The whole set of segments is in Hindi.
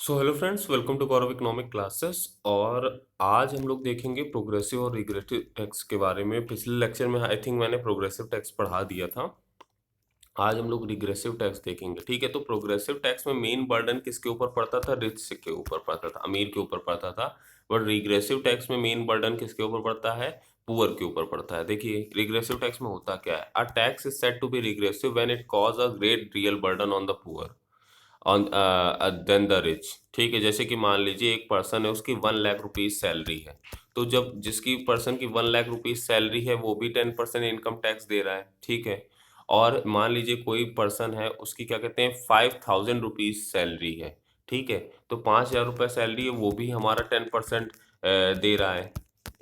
So hello friends, welcome to Gaurav economic classes. और आज हम लोग देखेंगे प्रोग्रेसिव और रिग्रेसिव टैक्स के बारे में। पिछले लेक्चर में आई थिंक मैंने प्रोग्रेसिव टैक्स पढ़ा दिया था। आज हम लोग रिग्रेसिव टैक्स देखेंगे। ठीक है, तो प्रोग्रेसिव टैक्स में मेन बर्डन किसके ऊपर पड़ता था? रिच के ऊपर पड़ता था, अमीर के ऊपर पड़ता था। बट रिग्रेसिव टैक्स में मेन बर्डन किसके ऊपर पड़ता है? पुअर के ऊपर पड़ता है। देखिए रिग्रेसिव टैक्स में होता क्या है। A tax is said to be regressive when it cause a great real burden on the poor on then the rich. ठीक है, जैसे कि मान लीजिए एक पर्सन है, उसकी 1 लाख रुपीज सैलरी है। तो जब जिसकी पर्सन की 1 लाख रुपीज सैलरी है वो भी 10% इनकम टैक्स दे रहा है। ठीक है, और मान लीजिए कोई पर्सन है, उसकी क्या कहते हैं 5,000 रुपीज सैलरी है। ठीक है, तो 5,000 रुपये सैलरी है, वो भी हमारा 10% दे रहा है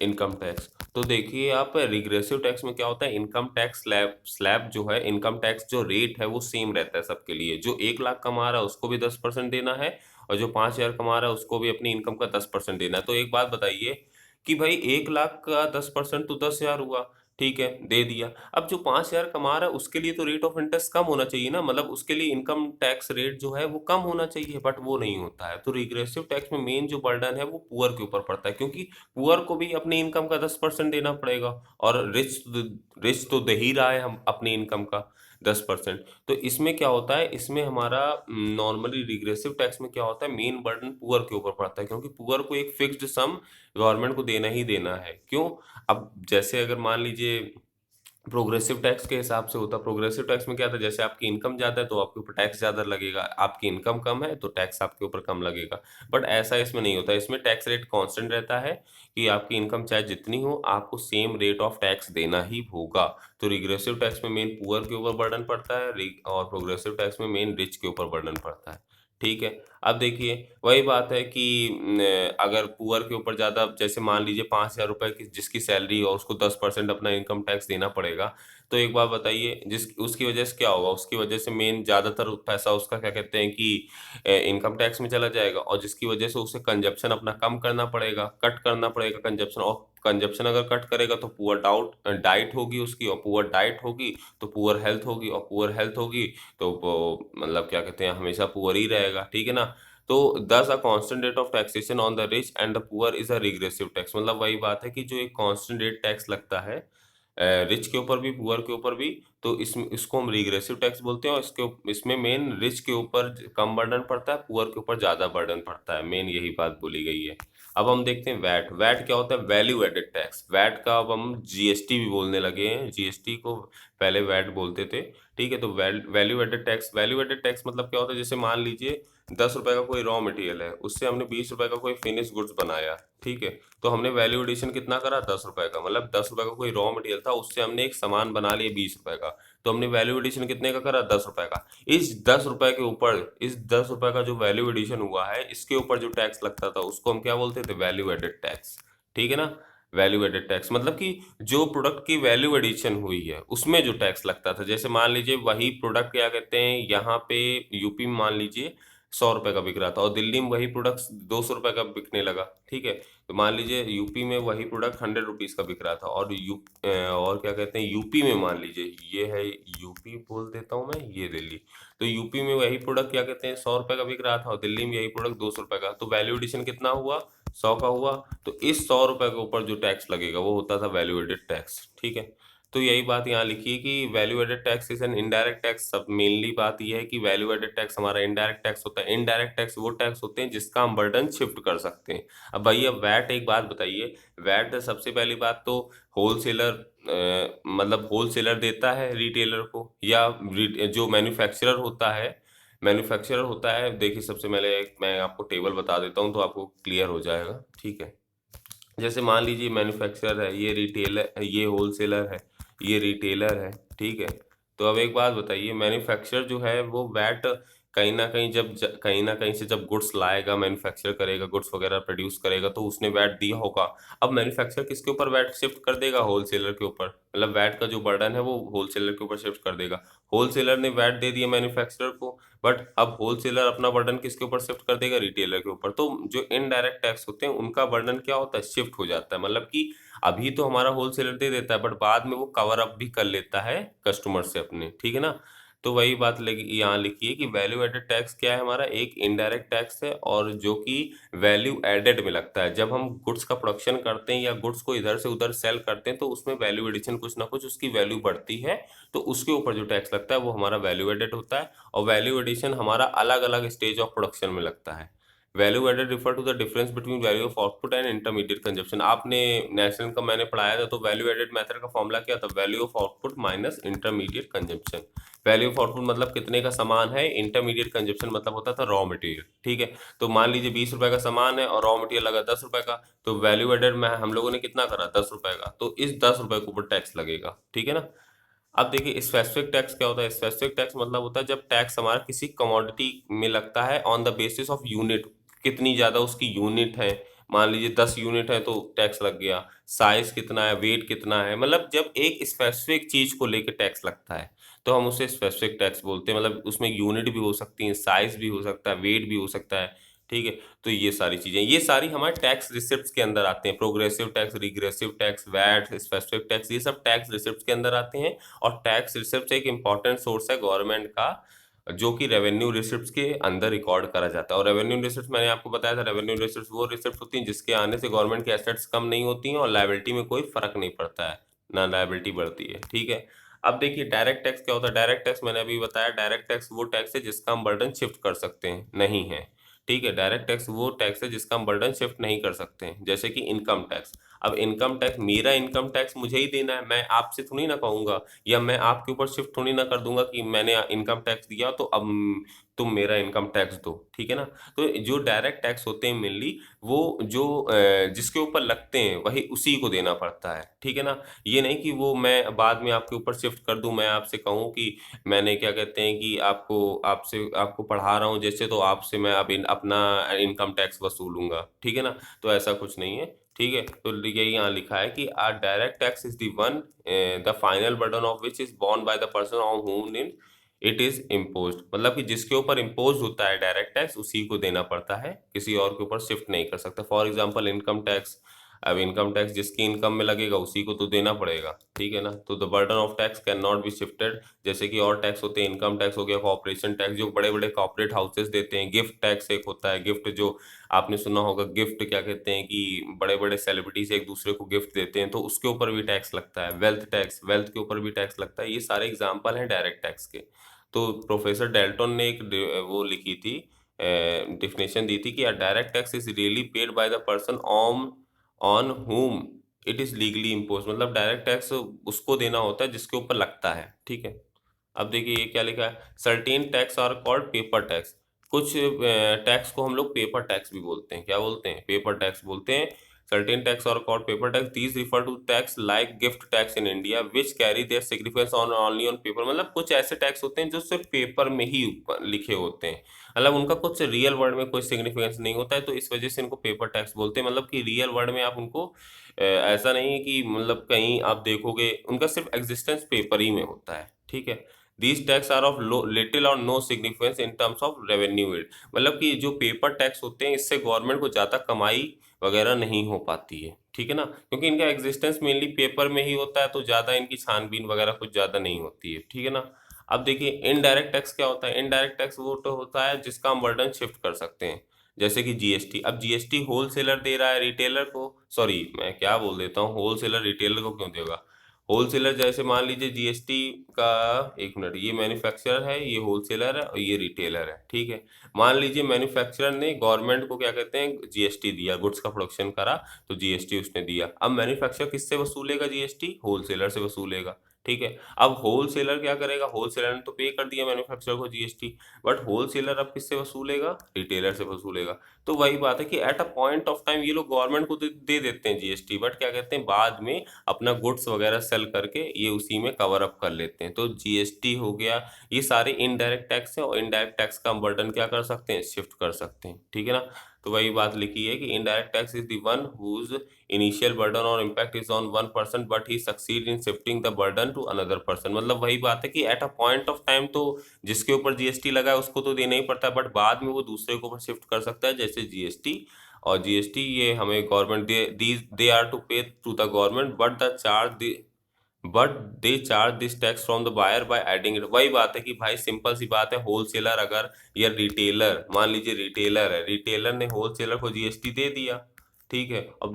इनकम टैक्स। तो देखिए आप रिग्रेसिव टैक्स में क्या होता है, इनकम टैक्स स्लैब स्लैब जो है, इनकम टैक्स जो रेट है वो सेम रहता है सबके लिए। जो 1 लाख कमा रहा है उसको भी 10% देना है, और जो 5,000 कमा रहा है उसको भी अपनी इनकम का 10% देना है। तो एक बात बताइए कि भाई 1 लाख का 10% तो 10,000 हुआ। ठीक है, दे दिया। अब जो 5,000 कमा रहा है उसके लिए तो रेट ऑफ इंटरेस्ट कम होना चाहिए ना, मतलब उसके लिए इनकम टैक्स रेट जो है वो कम होना चाहिए, बट वो नहीं होता है। तो रिग्रेसिव टैक्स में मेन जो बर्डन है वो पुअर के ऊपर पड़ता है, क्योंकि पुअर को भी अपनी इनकम का 10% देना पड़ेगा, और रिच तो दे ही रहा है हम अपनी इनकम का 10%। तो इसमें क्या होता है, इसमें हमारा नॉर्मली रिग्रेसिव टैक्स में क्या होता है, मेन बर्डन पुअर के ऊपर पड़ता है, क्योंकि पुअर को एक फिक्स्ड सम गवर्नमेंट को देना ही देना है। क्यों? अब जैसे अगर मान लीजिए प्रोग्रेसिव टैक्स के हिसाब से होता, प्रोग्रेसिव टैक्स में क्या था, जैसे आपकी इनकम ज़्यादा है तो आपके ऊपर टैक्स ज़्यादा लगेगा, आपकी इनकम कम है तो टैक्स आपके ऊपर कम लगेगा। बट ऐसा इसमें नहीं होता, इसमें टैक्स रेट कांस्टेंट रहता है कि आपकी इनकम चाहे जितनी हो आपको सेम रेट ऑफ टैक्स देना ही होगा। तो रिग्रेसिव टैक्स में मेन पुअर के ऊपर बर्डन पड़ता है, और प्रोग्रेसिव टैक्स में मेन रिच के ऊपर बर्डन पड़ता है। ठीक है, अब देखिए वही बात है कि अगर पुअर के ऊपर ज़्यादा, जैसे मान लीजिए 5,000 रुपये की जिसकी सैलरी है और उसको 10% अपना इनकम टैक्स देना पड़ेगा। तो एक बात बताइए, जिस उसकी वजह से क्या होगा, उसकी वजह से मेन ज़्यादातर पैसा उसका क्या कहते हैं कि इनकम टैक्स में चला जाएगा, और जिसकी वजह से उसे कंजप्शन अपना कम करना पड़ेगा, कट करना पड़ेगा कंजप्शन। और कंजप्शन अगर कट करेगा तो पुअर डाइट होगी उसकी, और पुअर डाइट होगी तो पुअर हेल्थ होगी, और पुअर हेल्थ होगी तो वो मतलब क्या कहते हैं हमेशा पुअर ही रहेगा। ठीक है ना। तो दस a constant rate of taxation on the rich and the poor is a regressive tax. मतलब वही बात है कि जो एक कांस्टेंट रेट टैक्स लगता है रिच के ऊपर भी पुअर के ऊपर भी, तो इसको हम रिग्रेसिव टैक्स बोलते हैं। और इसमें मेन रिच के ऊपर कम बर्डन पड़ता है, पुअर के ऊपर ज़्यादा बर्डन पड़ता है। मेन यही बात बोली गई है। अब हम देखते हैं वैट। वैट क्या होता है? Value added tax. वैट का अब हम जीएसटी भी बोलने लगे हैं, जीएसटी को पहले वैट बोलते थे। ठीक है, तो value added tax, value added tax मतलब क्या होता है, जैसे मान लीजिए 10 रुपए का कोई रॉ मटेरियल है, उससे हमने 20 रुपए का कोई फिनिश गुड्स बनाया। ठीक है, तो हमने वैल्यू एडिशन कितना करा? 10 रुपए का। मतलब 10 रुपए का कोई रॉ मटेरियल था, उससे हमने एक सामान बना लिया 20 रुपए का। तो हमने वैल्यू एडिशन कितने का करा? 10 रुपए का। इस 10 रुपए के ऊपर, इस 10 रुपए का जो वैल्यू एडिशन हुआ है, इसके ऊपर जो टैक्स लगता था उसको हम क्या बोलते थे? Value added tax. ठीक है ना। वैल्यू एडेड टैक्स मतलब कि जो प्रोडक्ट की वैल्यू एडिशन हुई है उसमें जो टैक्स लगता था। जैसे मान लीजिए वही प्रोडक्ट क्या कहते हैं, यहाँ पे यूपी में मान लीजिए 100 रुपए का बिक रहा था, और दिल्ली में वही प्रोडक्ट 200 रुपए का बिकने लगा। ठीक है, तो मान लीजिए यूपी में वही प्रोडक्ट 100 रुपीज़ का बिक रहा था, और क्या कहते हैं यूपी में, मान लीजिए ये है यूपी बोल देता हूँ मैं, ये दिल्ली। तो यूपी में वही प्रोडक्ट क्या कहते हैं 100 रुपए का बिक रहा था, और दिल्ली में यही प्रोडक्ट 200 रुपए का। तो वैल्यू एडिशन कितना हुआ? 100 का हुआ। तो इस 100 रुपए के ऊपर जो टैक्स लगेगा वो होता था वैल्यू एडेड टैक्स। ठीक है, तो यही बात यहाँ लिखी है कि value added tax is an indirect tax. सब मेनली बात ये है कि वैल्यू एडेड टैक्स हमारा इनडायरेक्ट टैक्स होता है। इनडायरेक्ट टैक्स वो टैक्स होते हैं जिसका हम बर्डन शिफ्ट कर सकते हैं। अब भैया वैट, एक बात बताइए, वैट सबसे पहली बात तो होलसेलर मतलब होलसेलर देता है रिटेलर को, या जो मैन्युफैक्चरर होता है। देखिए सबसे पहले मैं आपको टेबल बता देता हूँ तो आपको क्लियर हो जाएगा। ठीक है, जैसे मान लीजिए मैन्युफैक्चरर है, ये रिटेलर, ये होलसेलर है, ये रिटेलर है। ठीक है, तो अब एक बात बताइए, मैन्युफैक्चरर जो है वो वैट कहीं ना कहीं कहीं ना कहीं से जब गुड्स लाएगा, मैन्युफैक्चर करेगा, गुड्स वगैरह प्रोड्यूस करेगा, तो उसने वैट दिया होगा। अब मैन्युफैक्चरर किसके ऊपर वैट शिफ्ट कर देगा? होलसेलर के ऊपर। मतलब वैट का जो बर्डन है वो होलसेलर के ऊपर शिफ्ट कर देगा। होलसेलर ने वैट दे दिया मैन्युफैक्चरर को, बट अब होलसेलर अपना बर्डन किसके ऊपर शिफ्ट कर देगा? रिटेलर के ऊपर। तो जो इनडायरेक्ट टैक्स होते हैं उनका बर्डन क्या होता है? शिफ्ट हो जाता है। मतलब कि अभी तो हमारा होलसेलर दे देता है, बट बाद में वो कवर अप भी कर लेता है कस्टमर से अपने। ठीक है ना। तो वही बात लगी यहाँ लिखी है कि वैल्यू एडेड टैक्स क्या है हमारा, एक इनडायरेक्ट टैक्स है और जो कि वैल्यू एडेड में लगता है। जब हम गुड्स का प्रोडक्शन करते हैं या गुड्स को इधर से उधर सेल करते हैं तो उसमें वैल्यू एडिशन कुछ ना कुछ उसकी वैल्यू बढ़ती है, तो उसके ऊपर जो टैक्स लगता है वो हमारा वैल्यू एडेड होता है। और वैल्यू एडिशन हमारा अलग अलग स्टेज ऑफ प्रोडक्शन में लगता है। Value added refer to the difference between value of output and intermediate consumption. आपने नेशनल का मैंने पढ़ाया था, तो वैल्यू एडेड मेथड का फॉर्मूला क्या था, value of output minus intermediate consumption. Value of output मतलब कितने का सामान है, इंटरमीडिएट कंजप्शन मतलब होता था रॉ मटेरियल, ठीक है। तो मान लीजिए 20 रुपए का सामान है और रॉ मटेरियल लगा 10 रुपए का, तो वैल्यू एडेड में हम लोगों ने कितना करा, 10 रुपए का, तो इस 10 रुपए के ऊपर टैक्स लगेगा, ठीक है ना। अब देखिए स्पेसिफिक टैक्स क्या होता है। स्पेसिफिक टैक्स मतलब होता है जब टैक्स हमारा किसी कमोडिटी में लगता है on the basis of unit, कितनी ज़्यादा उसकी यूनिट है। मान लीजिए 10 यूनिट है तो टैक्स लग गया, साइज कितना है, वेट कितना है, मतलब जब एक स्पेसिफिक चीज़ को लेकर टैक्स लगता है तो हम उसे स्पेसिफिक टैक्स बोलते हैं। मतलब उसमें यूनिट भी हो सकती है, साइज भी हो सकता है, वेट भी हो सकता है, ठीक है। तो ये सारी चीज़ें, ये सारी हमारे टैक्स रिसिप्ट्स के अंदर आते हैं। Progressive tax, regressive tax, VAT, specific tax, ये सब टैक्स रिसिप्ट्स के अंदर आते हैं। और टैक्स रिसिप्ट एक इंपॉर्टेंट सोर्स है गवर्नमेंट का, जो कि रेवेन्यू रिसिप्ट्स के अंदर रिकॉर्ड करा जाता है। और रेवेन्यू रिसिप्ट्स मैंने आपको बताया था, रेवेन्यू रिसिप्ट्स वो रिसिप्ट होती हैं जिसके आने से गवर्नमेंट की एसेट्स कम नहीं होती हैं और लायबिलिटी में कोई फर्क नहीं पड़ता है, ना लायबिलिटी बढ़ती है, ठीक है। अब देखिए डायरेक्ट टैक्स क्या होता है। डायरेक्ट टैक्स मैंने अभी बताया, डायरेक्ट टैक्स वो टैक्स है जिसका हम बर्डन शिफ्ट कर सकते हैं, नहीं है, ठीक है। डायरेक्ट टैक्स वो टैक्स है जिसका हम बर्डन शिफ्ट नहीं कर सकते हैं, जैसे कि इनकम टैक्स। अब इनकम टैक्स, मेरा इनकम टैक्स मुझे ही देना है, मैं आपसे थोड़ी ना कहूंगा, या मैं आपके ऊपर शिफ्ट थोड़ी ना कर दूंगा कि मैंने इनकम टैक्स दिया तो अब तुम मेरा इनकम टैक्स दो, ठीक है ना। तो जो डायरेक्ट टैक्स होते हैं मेनली वो जो जिसके ऊपर लगते हैं वही उसी को देना पड़ता है, ठीक है ना। ये नहीं कि वो मैं बाद में आपके ऊपर शिफ्ट कर दूं, मैं आपसे कहूं कि मैंने क्या कहते हैं कि आपको आपसे आपको पढ़ा रहा हूँ जैसे, तो आपसे मैं अब अपना इनकम टैक्स वसूलूंगा, ठीक है ना। तो ऐसा कुछ नहीं है, ठीक है। तो यही यहाँ लिखा है कि a direct tax is the one the final burden of which is borne by the person on whom it is imposed. मतलब कि जिसके ऊपर इम्पोज होता है डायरेक्ट टैक्स उसी को देना पड़ता है, किसी और के ऊपर शिफ्ट नहीं कर सकता। फॉर एग्जाम्पल इनकम टैक्स, अब इनकम टैक्स जिसकी इनकम में लगेगा उसी को तो देना पड़ेगा, ठीक है ना। तो the burden of tax can not be shifted, जैसे कि और टैक्स होते हैं, इनकम टैक्स हो गया, कॉर्पोरेशन टैक्स जो बड़े बड़े कॉर्पोरेट हाउसेस देते हैं, गिफ्ट टैक्स एक होता है, गिफ्ट जो आपने सुना होगा, गिफ्ट क्या कहते हैं कि बड़े बड़े सेलिब्रिटीज एक दूसरे को गिफ्ट देते हैं तो उसके ऊपर भी टैक्स लगता है। वेल्थ टैक्स, वेल्थ के ऊपर भी टैक्स लगता है। ये सारे एग्जाम्पल हैं डायरेक्ट टैक्स के। तो प्रोफेसर डेल्टन ने एक वो लिखी थी, डिफिनेशन दी थी कि अ direct tax is really paid by the person on whom it is legally impose. मतलब डायरेक्ट टैक्स उसको देना होता है जिसके ऊपर लगता है, ठीक है। अब देखिए ये क्या लिखा है, certain tax are called paper tax. कुछ टैक्स को हम लोग पेपर टैक्स भी बोलते हैं। क्या बोलते हैं, पेपर टैक्स बोलते हैं। Certain tax are called paper tax, these refer to tax like gift tax in India which carry their significance on only on paper. मतलब कुछ ऐसे टैक्स होते हैं जो सिर्फ पेपर में ही लिखे होते हैं, मतलब उनका कुछ रियल वर्ल्ड में कोई सिग्निफिकेंस नहीं होता है, तो इस वजह से इनको पेपर टैक्स बोलते हैं। मतलब कि रियल वर्ल्ड में आप उनको ऐसा नहीं है कि मतलब कहीं आप देखोगे, उनका सिर्फ एग्जिस्टेंस पेपर ही में होता है, ठीक है। These tax are of little or no significance in terms of revenue aid. मतलब कि जो पेपर टैक्स होते हैं इससे गवर्नमेंट को ज़्यादा कमाई वगैरह नहीं हो पाती है, ठीक है ना, क्योंकि इनका एग्जिस्टेंस मेनली पेपर में ही होता है, तो ज़्यादा इनकी छानबीन वगैरह कुछ ज़्यादा नहीं होती है, ठीक है ना। अब देखिए इनडायरेक्ट टैक्स क्या होता है। इनडायरेक्ट टैक्स वो तो होता है जिसका हम बर्डन शिफ्ट कर सकते हैं, जैसे कि जीएसटी। अब जीएसटी होलसेलर दे रहा है रिटेलर को, सॉरी मैं क्या बोल देता हूँ, होलसेलर रिटेलर को क्यों देगा। होलसेलर जैसे मान लीजिए जीएसटी का, एक मिनट, ये मैन्युफैक्चरर है, ये होलसेलर है और ये रिटेलर है, ठीक है। मान लीजिए मैन्युफैक्चरर ने गवर्नमेंट को क्या कहते हैं जीएसटी दिया, गुड्स का प्रोडक्शन करा तो जीएसटी उसने दिया। अब मैन्युफैक्चरर किससे वसूलेगा जीएसटी, होलसेलर से वसूलेगा, ठीक है। अब होलसेलर क्या करेगा, होलसेलर ने तो पे कर दिया मैन्युफैक्चरर को जीएसटी, बट होलसेलर अब किससे वसूलेगा, रिटेलर से वसूलेगा। तो वही बात है कि at a point of time ये लोग गवर्नमेंट को दे देते हैं जीएसटी, बट क्या कहते हैं बाद में अपना गुड्स वगैरह सेल करके ये उसी में कवर अप कर लेते हैं। तो जीएसटी हो गया, ये सारे इनडायरेक्ट टैक्स है और इनडायरेक्ट टैक्स का हम बर्डन क्या कर सकते हैं, शिफ्ट कर सकते हैं, ठीक है ना। तो वही बात लिखी है कि indirect tax is the one whose initial burden or impact is on one person but he succeed in shifting the burden to another person. मतलब वही बात है कि at a point of time तो जिसके ऊपर जीएसटी लगा है उसको तो देना ही पड़ता है, बट बाद में वो दूसरे के ऊपर शिफ्ट कर सकता है, जैसे जीएसटी। और जीएसटी ये हमें government they are to pay to the government but the charge but they charge this tax from the buyer by adding it. वही बात है कि भाई सिंपल सी बात है, होलसेलर अगर या रिटेलर, मान लीजिए रिटेलर है, रिटेलर ने होलसेलर को जीएसटी दे दिया, ठीक है। अब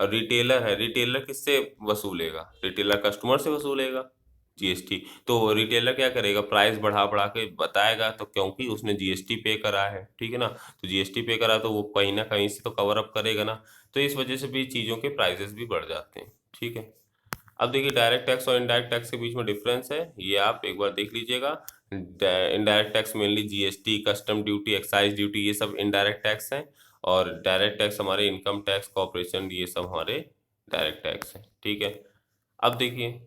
रिटेलर है, रिटेलर किससे वसूलेगा? रिटेलर कस्टमर से वसूलेगा जीएसटी। तो रिटेलर क्या करेगा? प्राइस बढ़ा बढ़ा के बताएगा, तो क्योंकि उसने जीएसटी पे करा है, ठीक है ना। तो जीएसटी पे करा तो वो कहीं ना कहीं से तो कवर अप करेगा ना। तो इस वजह से भी चीज़ों के प्राइसेस भी बढ़ जाते हैं, ठीक है। अब देखिए डायरेक्ट टैक्स और इनडायरेक्ट टैक्स के बीच में डिफरेंस है, ये आप एक बार देख लीजिएगा। Indirect tax mainly GST, custom duty, excise duty, ये सब इनडायरेक्ट टैक्स हैं। और डायरेक्ट टैक्स हमारे इनकम टैक्स, कॉर्पोरेशन, ये सब हमारे डायरेक्ट टैक्स हैं, ठीक है। अब देखिए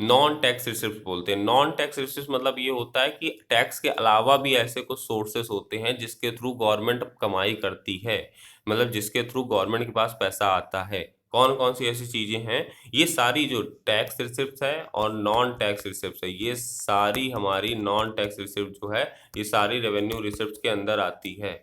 नॉन टैक्स रिसिप्ट बोलते हैं। नॉन टैक्स रिसिप्ट मतलब ये होता है कि टैक्स के अलावा भी ऐसे कुछ सोर्सेस होते हैं जिसके थ्रू गवर्नमेंट कमाई करती है, मतलब जिसके थ्रू गवर्नमेंट के पास पैसा आता है। कौन कौन सी ऐसी चीजें हैं? ये सारी जो टैक्स रिसिप्ट है और नॉन टैक्स रिसिप्ट है, ये सारी हमारी नॉन टैक्स रिसिप्ट जो है, ये सारी रेवेन्यू रिसिप्ट के अंदर आती है,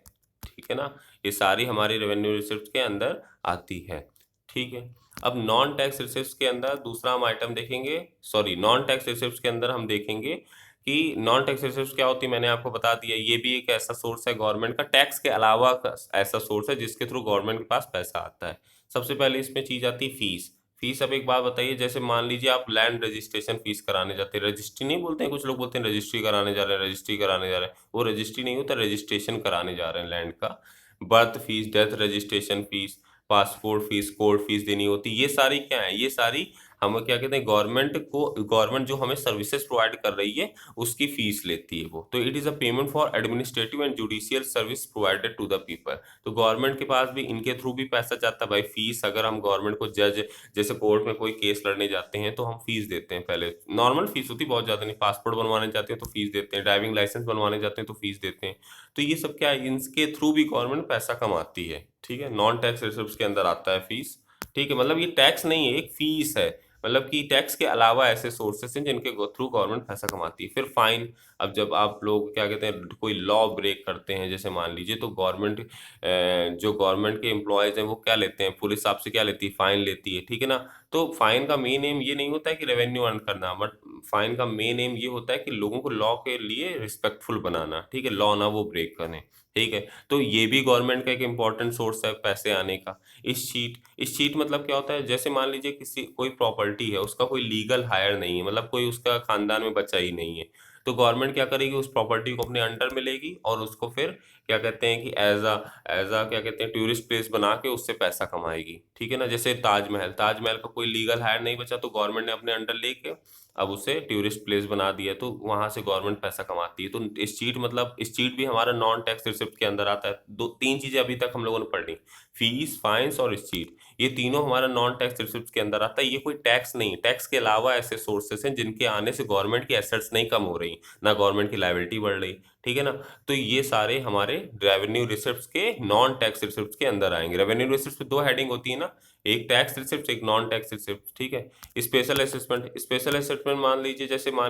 ठीक है ना। ये सारी हमारी रेवेन्यू रिसिप्ट के अंदर आती है, ठीक है। अब नॉन टैक्स रिसिप्ट के अंदर दूसरा हम आइटम देखेंगे, सॉरी, नॉन टैक्स रिसिप्ट के अंदर हम देखेंगे कि नॉन टैक्स रिसिप्ट क्या होती है। मैंने आपको बता दिया, ये भी एक ऐसा सोर्स है गवर्नमेंट का, टैक्स के अलावा का ऐसा सोर्स है जिसके थ्रू गवर्नमेंट के पास पैसा आता है। सबसे पहले इसमें चीज आती है फीस। फीस, अब एक बात बताइए, जैसे मान लीजिए आप लैंड रजिस्ट्रेशन फीस कराने जाते हैं, रजिस्ट्री नहीं बोलते हैं, कुछ लोग बोलते हैं रजिस्ट्री कराने जा रहे हैं, रजिस्ट्री कराने जा रहे हैं। वो रजिस्ट्री नहीं होता, रजिस्ट्रेशन कराने जा रहे हैं लैंड का। Birth fees, death registration fees, passport fees, court fees देनी होती है। ये सारी क्या है? ये सारी हम क्या कहते हैं, गवर्नमेंट जो हमें सर्विसेज प्रोवाइड कर रही है उसकी फीस लेती है वो। तो it is a payment for administrative and judicial service provided to the people. तो गवर्नमेंट के पास भी इनके थ्रू भी पैसा जाता है भाई। फीस अगर हम गवर्नमेंट को जैसे कोर्ट में कोई केस लड़ने जाते हैं तो हम फीस देते हैं। पहले नॉर्मल फीस होती है, बहुत ज्यादा नहीं। पासपोर्ट बनवाने जाते हैं तो फीस देते हैं, ड्राइविंग लाइसेंस बनवाने जाते हैं तो फीस देते हैं। तो ये सब क्या है, इनके थ्रू भी गवर्नमेंट पैसा कमाती है, ठीक है। नॉन टैक्स रिसिप्ट के अंदर आता है फीस, ठीक है। मतलब ये टैक्स नहीं है, एक फीस है। मतलब कि टैक्स के अलावा ऐसे सोर्सेस हैं जिनके थ्रू गवर्नमेंट पैसा कमाती है। फिर फाइन। अब जब आप लोग क्या कहते हैं, कोई लॉ ब्रेक करते हैं, जैसे मान लीजिए, तो जो गवर्नमेंट के एम्प्लॉयज हैं वो क्या लेते हैं, पुलिस आपसे क्या लेती है, फाइन लेती है, ठीक है ना। तो फाइन का मेन एम ये नहीं होता है कि रेवेन्यू अर्न करना, बट फाइन का मेन एम ये होता है कि लोगों को लॉ के लिए रिस्पेक्टफुल बनाना, ठीक है, लॉ ना वो ब्रेक करें, ठीक है। तो ये भी गवर्नमेंट का एक इम्पॉर्टेंट सोर्स है पैसे आने का। इस चीट मतलब क्या होता है, जैसे मान लीजिए किसी कोई प्रॉपर्टी है, उसका कोई लीगल हायर नहीं है, मतलब कोई उसका खानदान में बच्चा ही नहीं है। तो गवर्नमेंट क्या करेगी, उस प्रॉपर्टी को अपने अंडर में लेगी और उसको फिर क्या कहते हैं कि एज अ क्या कहते हैं, टूरिस्ट प्लेस बना के उससे पैसा कमाएगी, ठीक है ना। जैसे ताजमहल, ताजमहल का कोई लीगल हायर नहीं बचा तो गवर्नमेंट ने अपने अंडर लेके अब उसे टूरिस्ट प्लेस बना दिया, तो वहां से गवर्नमेंट पैसा कमाती है। तो इस चीट भी हमारा नॉन टैक्स रिसिप्ट के अंदर आता है। दो तीन चीजें अभी तक हम लोगों ने पढ़ ली, फीस, फाइन्स और इस चीट। ये तीनों हमारा नॉन टैक्स रिसिप्ट के अंदर आता है। ये कोई टैक्स नहीं, टैक्स के अलावा ऐसे सोर्सेस हैं जिनके आने से गवर्नमेंट की एसेट्स नहीं कम हो रही, ना गवर्नमेंट की लायबिलिटी बढ़ रही, ठीक है ना। तो ये सारे हमारे रेवेन्यू रिसिप्ट के नॉन टैक्स रिसिप्ट के अंदर आएंगे। रेवेन्यू रिसिप्ट पे दो हेडिंग होती है ना, एक टैक्स रिसिप्ट, एक नॉन टैक्स रिसिप्ट, ठीक है। स्पेशल असेसमेंट, स्पेशल असेसमेंट मान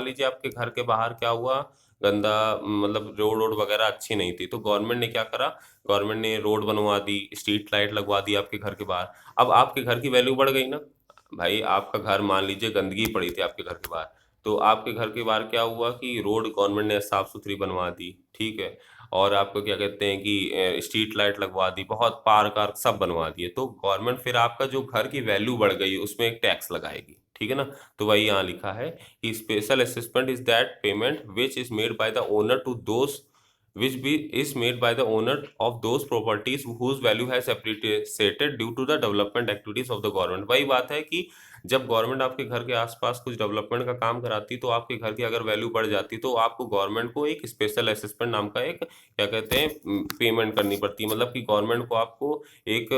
लीजिए आपके घर के बाहर क्या हुआ, गंदा, मतलब रोड रोड वगैरह अच्छी नहीं थी, तो गवर्नमेंट ने क्या करा, गवर्नमेंट ने रोड बनवा दी, स्ट्रीट लाइट लगवा दी आपके घर के बाहर। अब आपके घर की वैल्यू बढ़ गई ना भाई। आपका घर मान लीजिए गंदगी पड़ी थी आपके घर के बाहर, तो आपके घर के बाहर क्या हुआ कि रोड गवर्नमेंट ने साफ सुथरी बनवा दी, ठीक है। और आपको क्या कहते हैं कि स्ट्रीट लाइट लगवा दी, बहुत पार्क आर्क सब बनवा दिए, तो गवर्नमेंट फिर आपका जो घर की वैल्यू बढ़ गई उसमें एक टैक्स लगाएगी, ठीक है ना। तो वही यहाँ लिखा है कि special assessment is that payment which is made by the owner to those which be is made by the owner of those properties whose value has appreciated due to the development activities of the government। वही बात है कि जब गवर्नमेंट आपके घर के आसपास कुछ डेवलपमेंट का काम कराती, तो आपके घर की अगर वैल्यू बढ़ जाती तो आपको गवर्नमेंट को एक स्पेशल असेसमेंट नाम का एक क्या कहते हैं पेमेंट करनी पड़ती है। मतलब कि गवर्नमेंट को आपको एक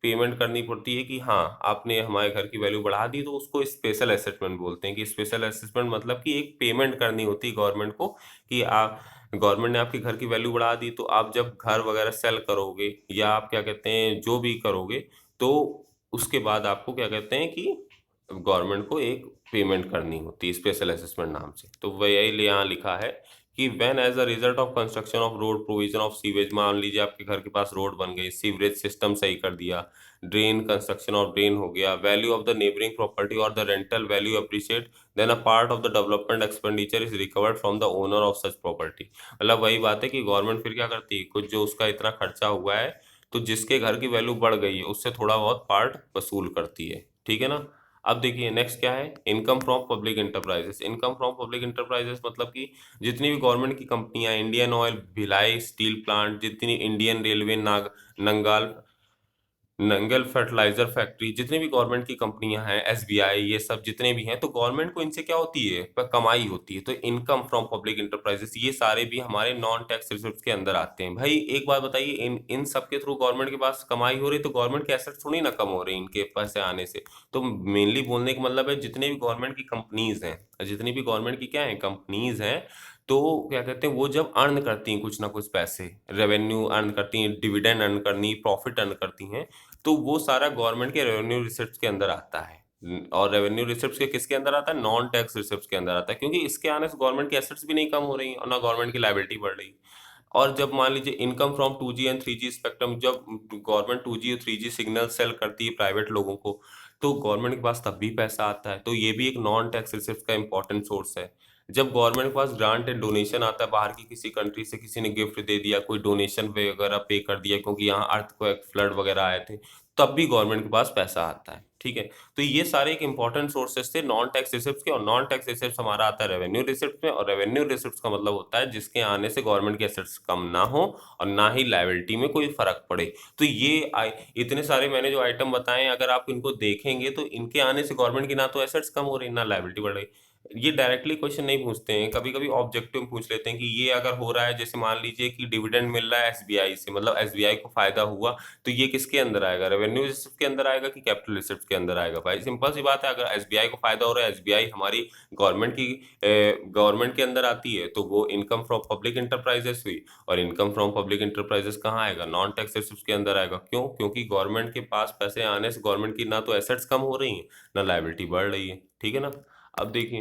पेमेंट करनी पड़ती है कि हाँ आपने हमारे घर की वैल्यू बढ़ा दी, तो उसको स्पेशल असेसमेंट बोलते हैं। कि स्पेशल असेसमेंट मतलब कि एक पेमेंट करनी होती है गवर्नमेंट को, कि आप गवर्नमेंट ने आपके घर की वैल्यू बढ़ा दी, तो आप जब घर वगैरह सेल करोगे या आप क्या कहते हैं जो भी करोगे, तो उसके बाद आपको क्या कहते हैं कि गवर्नमेंट को एक पेमेंट करनी होती है स्पेशल असेसमेंट नाम से। तो वही यहाँ लिखा है कि when as a result of construction of road, provision of sewage, मान लीजिए आपके घर के पास रोड बन गई, सीवरेज सिस्टम सही कर दिया, ड्रेन, कंस्ट्रक्शन ऑफ ड्रेन हो गया, value of the neighbouring property or the rental value appreciate, then a part of the development expenditure is recovered from the owner of such property. मतलब वही बात है कि गवर्नमेंट फिर क्या करती है, कुछ जो उसका इतना खर्चा हुआ है, तो जिसके घर की वैल्यू बढ़ गई है उससे थोड़ा बहुत पार्ट वसूल करती है, ठीक है ना। अब देखिए नेक्स्ट क्या है, income from public enterprises. Income from public enterprises मतलब कि जितनी भी गवर्नमेंट की कंपनियां, Indian oil, Bhilai steel plant, जितनी Indian railway, Nangal Nangal fertilizer factory, जितनी भी गवर्नमेंट की कंपनियां हैं, एसबीआई, ये सब जितने भी हैं, तो गवर्नमेंट को इनसे क्या होती है, कमाई होती है। तो इनकम फ्रॉम पब्लिक इंटरप्राइजेस ये सारे भी हमारे नॉन टैक्स रिसिप्ट के अंदर आते हैं। भाई एक बात बताइए, इन इन सब के थ्रू गवर्नमेंट के पास कमाई हो रही, तो गवर्नमेंट के एसेट्स थोड़ी ना कम हो रहे हैं इनके पैसे आने से। तो मेनली बोलने का मतलब है, जितने भी गवर्नमेंट की कंपनीज हैं, जितनी भी गवर्नमेंट की क्या है कंपनीज हैं, तो क्या कहते हैं, वो जब अर्न करती हैं कुछ ना कुछ पैसे, रेवेन्यू अर्न करती हैं, डिविडेंड अर्न करनी, प्रॉफिट अर्न करती हैं, तो वो सारा गवर्नमेंट के रेवेन्यू रिसिप्ट के अंदर आता है। और रेवेन्यू रिसिप्ट के किसके अंदर आता है, नॉन टैक्स रिसिप्ट के अंदर आता है, क्योंकि इसके आने से गवर्नमेंट की एसेट्स भी नहीं कम हो रही और ना गवर्नमेंट की लायबिलिटी बढ़ रही। और जब मान लीजिए income from 2G and 3G spectrum, जब गवर्नमेंट 2G और 3G सिग्नल सेल करती है प्राइवेट लोगों को, तो गवर्नमेंट के पास तब भी पैसा आता है। तो ये भी एक नॉन टैक्स रिसिप्ट का इंपॉर्टेंट सोर्स है। जब गवर्नमेंट के पास ग्रांट एंड डोनेशन आता है, बाहर की किसी कंट्री से किसी ने गिफ्ट दे दिया, कोई डोनेशन वगैरह पे कर दिया क्योंकि यहाँ अर्थक्वेक, फ्लड वगैरह आए थे, तब भी गवर्नमेंट के पास पैसा आता है, ठीक है। तो ये सारे एक इंपॉर्टेंट सोर्सेस थे नॉन टैक्स रिसिप्ट के। और नॉन टैक्स रिसिप्ट हमारा आता है रेवेन्यू रिसिप्ट में, और रेवेन्यू रिसिप्ट का मतलब होता है जिसके आने से गवर्नमेंट के एसेट्स कम ना हो और ना ही लायबिलिटी में कोई फर्क पड़े। तो इतने सारे मैंने जो आइटम बताए, अगर आप इनको देखेंगे तो इनके आने से गवर्नमेंट की ना तो एसेट्स कम हो रही, ना लायबिलिटी बढ़ रही। ये डायरेक्टली क्वेश्चन नहीं पूछते हैं, कभी कभी ऑब्जेक्टिव पूछ लेते हैं कि ये अगर हो रहा है, जैसे मान लीजिए कि डिविडेंड मिल रहा है एसबीआई से, मतलब एसबीआई को फायदा हुआ, तो ये किसके अंदर आएगा, रेवेन्यू रिसिप्ट के अंदर आएगा कि कैपिटल रिसिप्ट के अंदर आएगा। भाई सिंपल सी बात है, अगर एसबीआई को फायदा हो रहा है, एसबीआई हमारी गवर्नमेंट के अंदर आती है, तो वो इनकम फ्रॉम पब्लिक इंटरप्राइजेस हुई। और इनकम फ्रॉम पब्लिक इंटरप्राइजेस कहाँ आएगा, नॉन टैक्स रिसिप्ट के अंदर आएगा। क्यों, क्योंकि गवर्नमेंट के पास पैसे आने से गवर्नमेंट की ना तो एसेट्स कम हो रही हैं, ना लायबिलिटी बढ़ रही है, ठीक है ना। अब देखिए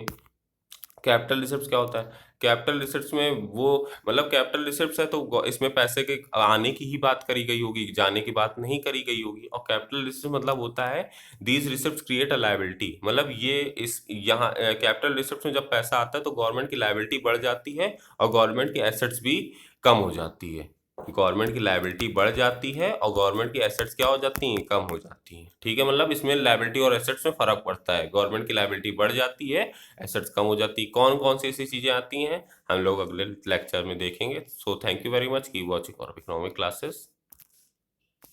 कैपिटल रिसिप्ट्स क्या होता है। कैपिटल रिसिप्ट्स में वो, मतलब कैपिटल रिसिप्ट्स है तो इसमें पैसे के आने की ही बात करी गई होगी, जाने की बात नहीं करी गई होगी। और कैपिटल रिसिप्ट मतलब होता है these receipts create a liability, मतलब ये इस यहाँ कैपिटल रिसिप्ट्स में जब पैसा आता है तो गवर्नमेंट की लायबिलिटी बढ़ जाती है और गवर्नमेंट की एसेट्स भी कम हो जाती है। गवर्नमेंट की लायबिलिटी बढ़ जाती है और गवर्नमेंट की एसेट्स क्या हो जाती हैं, कम हो जाती हैं, ठीक है। मतलब इसमें लायबिलिटी और एसेट्स में फर्क पड़ता है, गवर्नमेंट की लायबिलिटी बढ़ जाती है, एसेट्स कम हो जाती है। कौन कौन सी ऐसी चीजें आती हैं, हम लोग अगले लेक्चर में देखेंगे। So thank you very much, keep watching और इकोनॉमिक क्लासेस।